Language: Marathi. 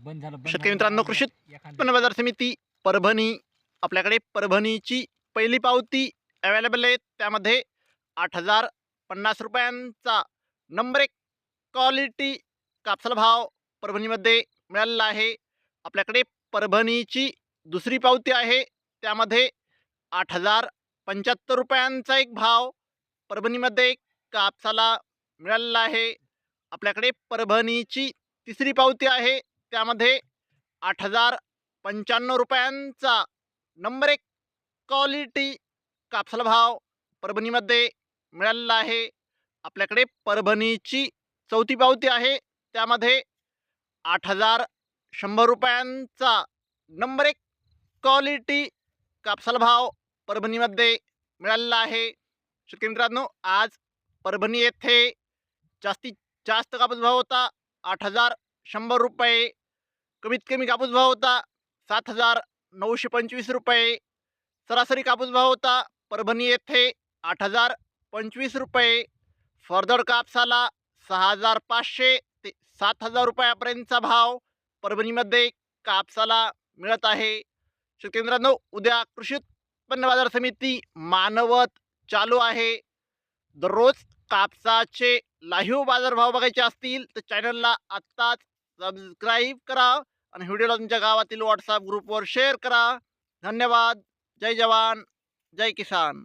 शेतकरी मित्रांनो, कृषी उत्पन्न बाजार समिती परभणी, आपल्याकडे परभणीची पहिली पावती अवेलेबल आहे। त्यामध्ये 8,050 रुपयांचा नंबर 1 क्वालिटी कापसाला भाव परभणीमध्ये मिळालेला आहे। आपल्याकडे परभणीची दुसरी पावती आहे, त्यामध्ये 8,075 रुपयांचा एक भाव परभणीमध्ये कापसाला मिळालेला आहे। आपल्याकडे परभणीची तिसरी पावती आहे, त्यामध्ये 8,095 रुपयांचा नंबर 1 क्वालिटी कापसाला भाव परभणीमध्ये मिळालेला आहे। आपल्याकडे परभणीची चौथी पावती आहे, त्यामध्ये 8,100 रुपयांचा नंबर 1 क्वालिटी कापसाला भाव परभणीमध्ये मिळालेला आहे। शेतकरी मित्रांनो, आज परभणी येथे जास्तीत जास्त कापूस भाव होता 8,100 रुपये, कमीत कमी कापूस भाव होता 7,925 रुपये, सरासरी कापूस भाव होता परभणी येथे 8,025 रुपये। फरदड कापसाला 6,500 ते 7,000 रुपयापर्यंतचा भाव परभणीमध्ये कापसाला मिळत आहे। शेतकरी मित्रांनो, उद्या कृषी उत्पन्न बाजार समिती मानवत चालू आहे। दररोज कापसाचे लाईव्ह बाजारभाव बघायचे असतील तर चॅनलला आत्ताच सबस्क्राईब करा आणि व्हिडिओला तुमच्या गावातील व्हॉट्सअप ग्रुपवर शेअर करा। धन्यवाद। जय जवान, जय किसान।